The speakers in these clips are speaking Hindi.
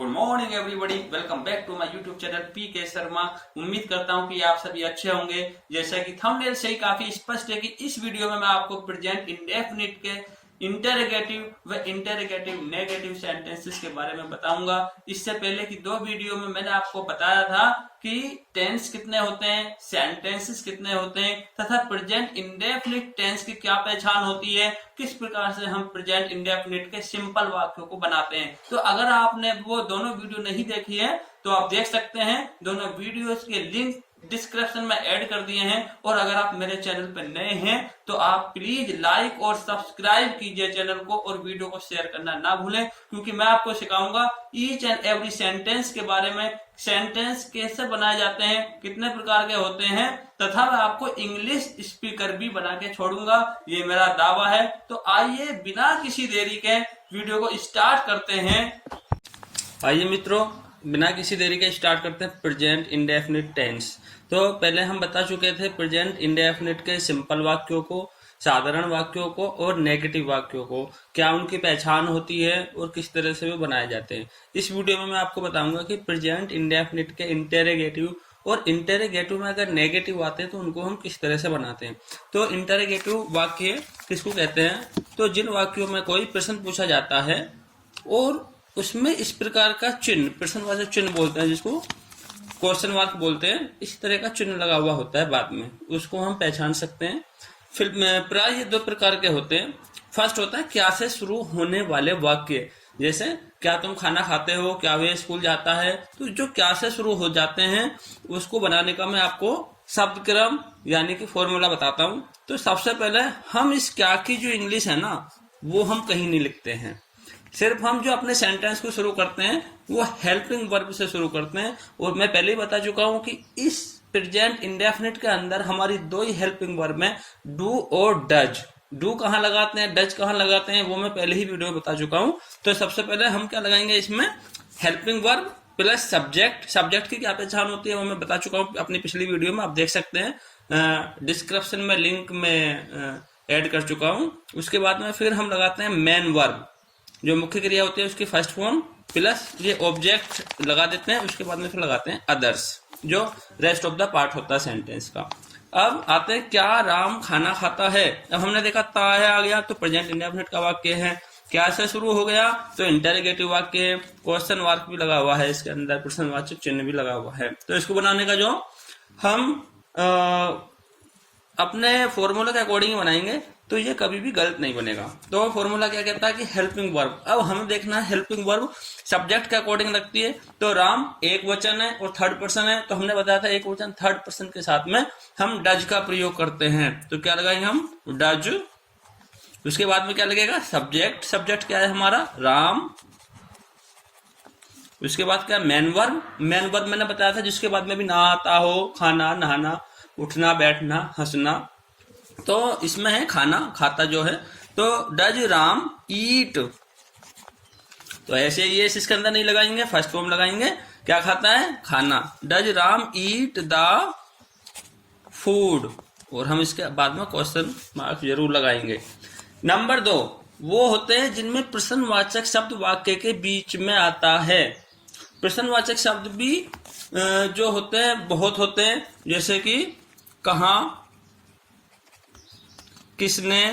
Good morning everybody, welcome back to my YouTube channel PK Sharma. उम्मीद करता हूं कि आप सभी अच्छे होंगे। जैसा कि थंबनेल से ही काफी स्पष्ट है कि इस वीडियो में मैं आपको प्रेजेंट इंडेफिनिट के इंटरोगेटिव व इंटरोगेटिव नेगेटिव सेंटेंसेस के बारे में बताऊंगा। इससे पहले की दो वीडियो में मैंने आपको बताया था कि टेंस कितने होते हैं, सेंटेंसेस कितने होते हैं तथा प्रेजेंट इंडेफिनिट टेंस की क्या पहचान होती है, किस प्रकार से हम प्रेजेंट इंडेफिनिट के सिंपल वाक्यों को बनाते हैं। तो अगर आपने वो दोनों वीडियो नहीं देखी है तो आप देख सकते हैं। दोनों वीडियोस के लिंक डिस्क्रिप्शन में ऐड कर दिए हैं। और अगर आप मेरे चैनल पर नए हैं तो आप प्लीज लाइक और सब्सक्राइब कीजिए चैनल को और वीडियो को शेयर करना ना भूलें, क्योंकि मैं आपको सिखाऊंगा ईच एंड एवरी सेंटेंस के बारे में। सेंटेंस कैसे बनाए जाते हैं, कितने प्रकार के होते हैं, तथा मैं आपको इंग्लिश स्पीकर भी बना के छोड़ूंगा, ये मेरा दावा है। तो आइए बिना किसी देरी के वीडियो को स्टार्ट करते हैं। आइए मित्रों, बिना किसी देरी के स्टार्ट करते हैं प्रेजेंट इंडेफिनिट टेंस। तो पहले हम बता चुके थे प्रेजेंट इंडेफिनिट के सिंपल वाक्यों को, साधारण वाक्यों को और नेगेटिव वाक्यों को, क्या उनकी पहचान होती है और किस तरह से वो बनाए जाते हैं। इस वीडियो में मैं आपको बताऊंगा कि प्रेजेंट इंडेफिनिट के इंटरोगेटिव और इंटरोगेटिव में अगर नेगेटिव आते हैं तो उनको हम किस तरह से बनाते हैं। तो इंटरोगेटिव वाक्य किसको कहते हैं? तो जिन वाक्यों में कोई प्रश्न पूछा जाता है और उसमें इस प्रकार का चिन्ह, प्रश्नवाचक चिन्ह बोलते हैं जिसको क्वेश्चन मार्क बोलते हैं, इस तरह का चिन्ह लगा हुआ होता है बाद में, उसको हम पहचान सकते हैं। फिर प्राय ये दो प्रकार के होते हैं। फर्स्ट होता है क्या से शुरू होने वाले वाक्य, जैसे क्या तुम खाना खाते हो, क्या वे स्कूल जाता है। तो जो क्या से शुरू हो जाते हैं उसको बनाने का मैं आपको शब्द क्रम यानी कि फॉर्मूला बताता हूं। तो सबसे पहले हम इस क्या की जो इंग्लिश है ना वो हम कहीं नहीं लिखते हैं। सिर्फ हम जो अपने सेंटेंस को शुरू करते हैं वो हेल्पिंग वर्ब से शुरू करते हैं। और मैं पहले ही बता चुका हूं कि इस प्रेजेंट इंडेफिनिट के अंदर हमारी दो ही हेल्पिंग वर्ब है, डू और डज। डू कहाँ लगाते हैं, डज कहाँ लगाते हैं, वो मैं पहले ही वीडियो में बता चुका हूं। तो सबसे पहले हम क्या लगाएंगे इसमें, helping verb plus subject. Subject की क्या पहचान होती है वो मैं बता चुका हूँ अपनी पिछली वीडियो में, आप देख सकते हैं, डिस्क्रिप्शन में लिंक में ऐड कर चुका हूँ। उसके बाद में फिर हम लगाते हैं मेन वर्ब, जो मुख्य क्रिया होती है उसकी फर्स्ट फॉर्म, प्लस ये ऑब्जेक्ट लगा देते हैं। उसके बाद में फिर लगाते हैं अदर्स, जो रेस्ट ऑफ द पार्ट होता है सेंटेंस का। अब आते हैं क्या राम खाना खाता है। अब हमने देखा ता है आ गया तो प्रेजेंट इंडेफिनिट का वाक्य है। क्या से शुरू हो गया तो इंटरोगेटिव वाक्य है। क्वेश्चन मार्क भी लगा हुआ है इसके अंदर, प्रश्नवाचक चिन्ह भी लगा हुआ है। तो इसको बनाने का जो हम अपने फॉर्मूला के अकॉर्डिंग बनाएंगे तो ये कभी भी गलत नहीं बनेगा। तो फॉर्मूला क्या कहता है कि हेल्पिंग वर्ब। अब हमें देखना है हेल्पिंग वर्ब सब्जेक्ट के अकॉर्डिंग लगती है। तो राम एक वचन है और थर्ड पर्सन है, तो हमने बताया था एक वचन थर्ड पर्सन के साथ में हम डज का प्रयोग करते हैं। तो क्या लगाएंगे हम, डज। उसके बाद में क्या लगेगा, सब्जेक्ट। सब्जेक्ट क्या है हमारा, राम। उसके बाद क्या, मेन वर्ब। मेन वर्ब मैंने बताया था जिसके बाद में भी ना आता हो, खाना, नहाना, उठना, बैठना, हंसना। तो इसमें है खाना, खाता जो है। तो डज राम ईट, तो ऐसे ये इसके अंदर नहीं लगाएंगे, फर्स्ट फॉर्म लगाएंगे। क्या खाता है, खाना। Does Ram eat the food, और हम इसके बाद में क्वेश्चन मार्क जरूर लगाएंगे। नंबर 2 वो होते हैं जिनमें प्रश्नवाचक शब्द वाक्य के बीच में आता है। प्रश्नवाचक शब्द भी जो होते हैं बहुत होते हैं, जैसे कि कहाँ, किसने,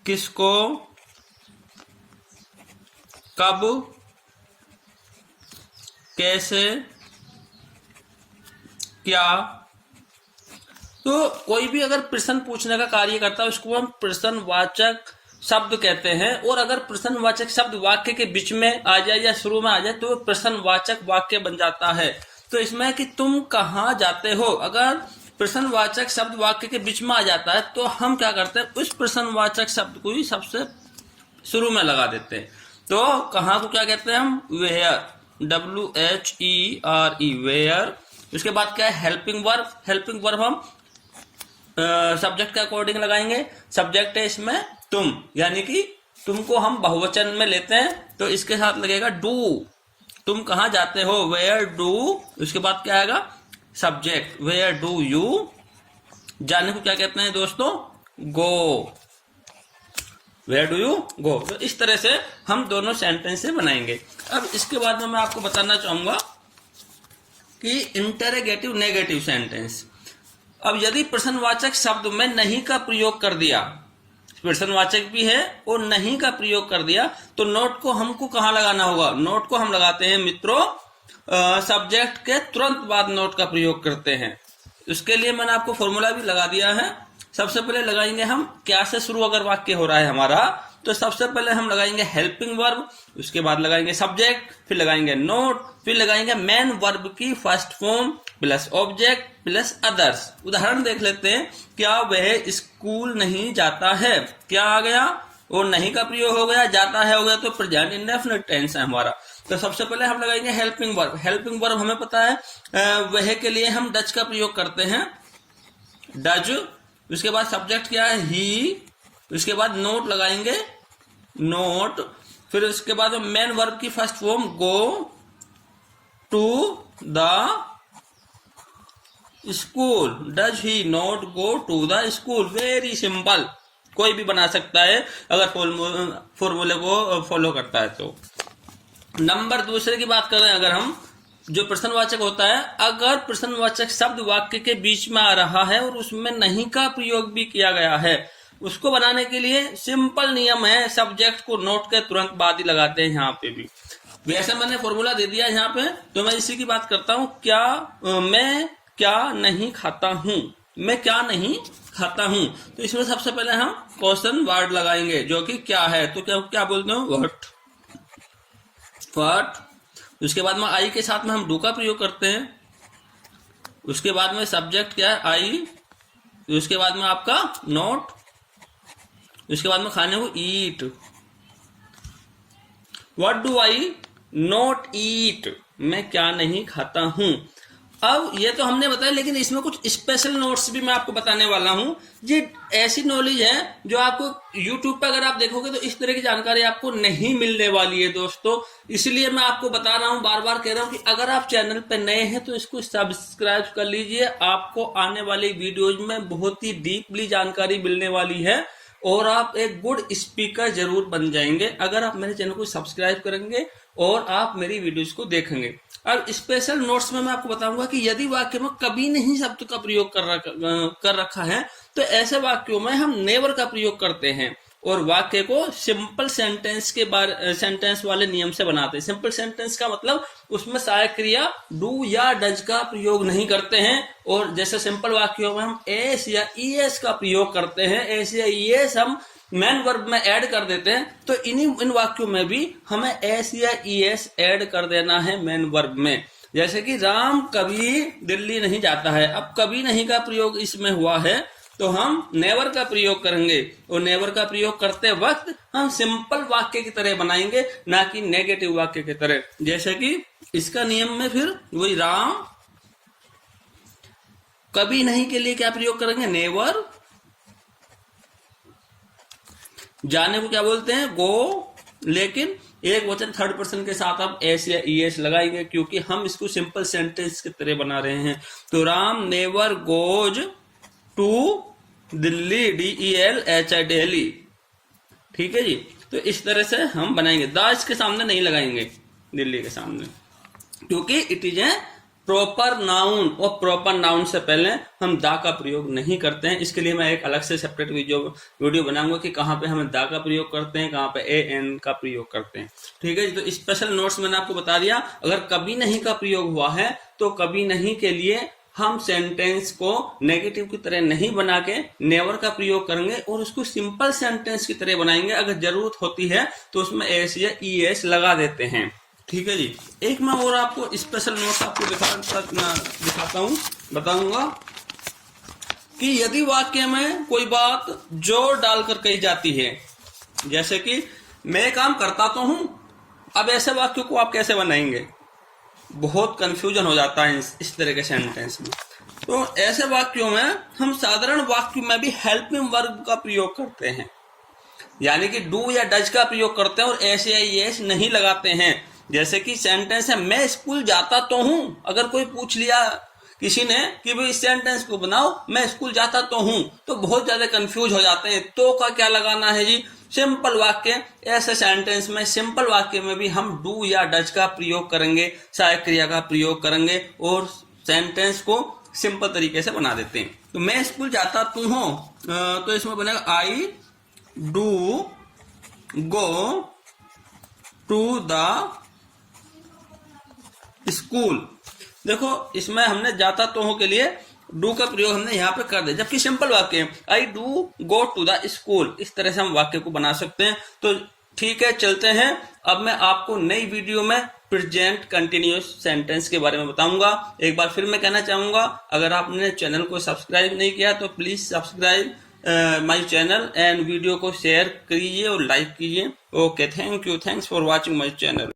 किसको, कब, कैसे, क्या। तो कोई भी अगर प्रश्न पूछने का कार्य करता है उसको हम प्रश्नवाचक शब्द कहते हैं। और अगर प्रश्नवाचक शब्द वाक्य के बीच में आ जाए या शुरू में आ जाए तो प्रश्नवाचक वाक्य बन जाता है। तो इसमें कि तुम कहाँ जाते हो, अगर प्रश्नवाचक शब्द वाक्य के बीच में आ जाता है तो हम क्या करते हैं, उस प्रश्नवाचक शब्द को ही सबसे शुरू में लगा देते हैं। तो कहाँ को क्या कहते हैं हम, वेयर, WHERE, वेयर। उसके बाद क्या है, हेल्पिंग वर्ब। हेल्पिंग वर्ब हम सब्जेक्ट के अकॉर्डिंग लगाएंगे। सब्जेक्ट है इसमें तुम, यानी कि तुमको हम बहुवचन में लेते हैं तो इसके साथ लगेगा डू। तुम कहाँ जाते हो, वेयर डू। उसके बाद क्या आएगा, सब्जेक्ट, वेयर डू यू। जाने को क्या कहते हैं दोस्तों, go. Where do you go. तो इस तरह से हम दोनों सेंटेंस से बनाएंगे। अब इसके बाद में मैं आपको बताना चाहूंगा कि इंटरोगेटिव नेगेटिव सेंटेंस। अब यदि प्रश्नवाचक शब्द में नहीं का प्रयोग कर दिया, प्रश्नवाचक भी है और नहीं का प्रयोग कर दिया, तो नोट को हमको कहाँ लगाना होगा? नोट को हम लगाते हैं मित्रों सब्जेक्ट के तुरंत बाद नोट का प्रयोग करते हैं। उसके लिए मैंने आपको फॉर्मूला भी लगा दिया है। सबसे पहले लगाएंगे हम क्या से शुरू अगर वाक्य हो रहा है हमारा, तो सबसे पहले हम लगाएंगे हेल्पिंग वर्ब, उसके बाद लगाएंगे सब्जेक्ट, फिर लगाएंगे नोट, फिर लगाएंगे मेन वर्ब की first form plus object plus others. उदाहरण देख लेते हैं। क्या वह स्कूल नहीं जाता है? क्या आ गया? और नहीं का प्रयोग हो गया, जाता है हो गया, तो प्रेजेंट इंडेफिनिट टेंस है हमारा। तो सबसे पहले हम लगाएंगे हेल्पिंग वर्ब। हेल्पिंग वर्ब हमें पता है वह के लिए हम डज का प्रयोग करते हैं, डज। उसके बाद सब्जेक्ट क्या है? ही। उसके बाद नोट लगाएंगे, नोट। फिर उसके बाद मेन वर्ब की first form go to the school. Does he not go to the school? Very simple, कोई भी बना सकता है अगर फॉर्मूले को फॉलो करता है तो। नंबर दूसरे की बात करें, अगर हम जो प्रश्नवाचक होता है, अगर प्रश्नवाचक शब्द वाक्य के बीच में आ रहा है और उसमें नहीं का प्रयोग भी किया गया है, उसको बनाने के लिए सिंपल नियम है, सब्जेक्ट को नोट के तुरंत बाद ही लगाते हैं। यहाँ पे भी वैसे मैंने फॉर्मूला दे दिया यहाँ पे, तो मैं इसी की बात करता हूँ। क्या मैं क्या नहीं खाता हूँ? मैं क्या नहीं खाता हूँ, तो इसमें सबसे पहले हम क्वेश्चन वर्ड लगाएंगे जो कि क्या है। तो क्या बोलते हैं? व्हाट। उसके बाद में आई के साथ में हम डू का प्रयोग करते हैं। उसके बाद में सब्जेक्ट क्या है? आई। उसके बाद में आपका नोट। उसके बाद में खाने को eat. What do I not eat? मैं क्या नहीं खाता हूं। अब ये तो हमने बताया, लेकिन इसमें कुछ स्पेशल नोट्स भी मैं आपको बताने वाला हूं। ये ऐसी नॉलेज है जो आपको YouTube पे अगर आप देखोगे तो इस तरह की जानकारी आपको नहीं मिलने वाली है दोस्तों। इसलिए मैं आपको बता रहा हूं, बार बार कह रहा हूं कि अगर आप चैनल पे नए हैं तो इसको सब्सक्राइब कर लीजिए। आपको आने वाली वीडियोज में बहुत ही डीपली जानकारी मिलने वाली है और आप एक गुड स्पीकर जरूर बन जाएंगे अगर आप मेरे चैनल को सब्सक्राइब करेंगे और आप मेरी वीडियोज को देखेंगे। अब स्पेशल नोट्स में मैं आपको बताऊंगा कि यदि वाक्य में कभी नहीं शब्द का प्रयोग कर रखा है तो ऐसे वाक्यों में हम नेवर का प्रयोग करते हैं और वाक्य को सिंपल सेंटेंस वाले नियम से बनाते हैं। सिंपल सेंटेंस का मतलब उसमें सहायक क्रिया डू या डज का प्रयोग नहीं करते हैं, और जैसे सिंपल वाक्यों में हम एस या ईएस का प्रयोग करते हैं, एस या ईएस हम मेन वर्ब में ऐड कर देते हैं। तो इन वाक्यों में भी हमें एस या ईएस ऐड कर देना है मेन वर्ब में। जैसे कि राम कभी दिल्ली नहीं जाता है, अब कभी नहीं का प्रयोग इसमें हुआ है तो हम नेवर का प्रयोग करेंगे, और नेवर का प्रयोग करते वक्त हम सिंपल वाक्य की तरह बनाएंगे, ना कि नेगेटिव वाक्य की तरह। जैसे कि इसका नियम में फिर वही राम कभी नहीं के लिए क्या प्रयोग करेंगे? नेवर। जाने को क्या बोलते हैं? गो। लेकिन एक वचन थर्ड पर्सन के साथ आप एस या ईएस लगाएंगे क्योंकि हम इसको सिंपल सेंटेंस की तरह बना रहे हैं। तो Ram never goes to Delhi, DELHI Delhi. ठीक है जी। तो इस तरह से हम बनाएंगे। द इसके सामने नहीं लगाएंगे दिल्ली के सामने, क्योंकि it is a proper noun, और प्रॉपर नाउन से पहले हम दा का प्रयोग नहीं करते हैं। इसके लिए मैं एक अलग से सेपरेट वीडियो बनाऊंगा कि कहाँ पे हम दा का प्रयोग करते हैं, कहाँ पे AN का प्रयोग करते हैं। ठीक है जी। तो स्पेशल नोट्स मैंने आपको बता दिया। अगर कभी नहीं का प्रयोग हुआ है तो कभी नहीं के लिए हम सेंटेंस को नेगेटिव की तरह नहीं बना के नेवर का प्रयोग करेंगे और उसको सिंपल सेंटेंस की तरह बनाएंगे। अगर जरूरत होती है तो उसमें एस या ईएस लगा देते हैं। ठीक है जी। एक मैं और आपको स्पेशल नोट आपको दिखाता हूं, बताऊंगा कि यदि वाक्य में कोई बात जोर डालकर कही जाती है, जैसे कि मैं काम करता तो हूं, अब ऐसे वाक्यों को आप कैसे बनाएंगे? बहुत कंफ्यूजन हो जाता है इस तरह के सेंटेंस में। तो ऐसे वाक्यों में हम साधारण वाक्य में भी हेल्पिंग वर्ब का प्रयोग करते हैं, यानी कि डू या डज का प्रयोग करते हैं और एस या एस नहीं लगाते हैं। जैसे कि सेंटेंस है मैं स्कूल जाता तो हूं। अगर कोई पूछ लिया किसी ने कि भाई इस सेंटेंस को बनाओ, मैं स्कूल जाता तो हूं, तो बहुत ज्यादा कंफ्यूज हो जाते हैं। तो का क्या लगाना है जी? सिंपल वाक्य, ऐसे सेंटेंस में सिंपल वाक्य में भी हम डू या डज का प्रयोग करेंगे, सहायक क्रिया का प्रयोग करेंगे और सेंटेंस को सिंपल तरीके से बना देते हैं। तो मैं स्कूल जाता तू हूं, तो इसमें बनेगा I do go to the school. देखो इसमें हमने जाता तो हूं के लिए डू का प्रयोग हमने यहाँ पे कर दिया, जबकि सिंपल वाक्य है I do go to the school. इस तरह से हम वाक्य को बना सकते हैं। तो ठीक है, चलते हैं। अब मैं आपको नई वीडियो में प्रेजेंट कंटिन्यूअस सेंटेंस के बारे में बताऊंगा। एक बार फिर मैं कहना चाहूंगा, अगर आपने चैनल को सब्सक्राइब नहीं किया तो please subscribe my channel and video को शेयर कीजिए और लाइक कीजिए। Okay, thank you, thanks for watching my channel.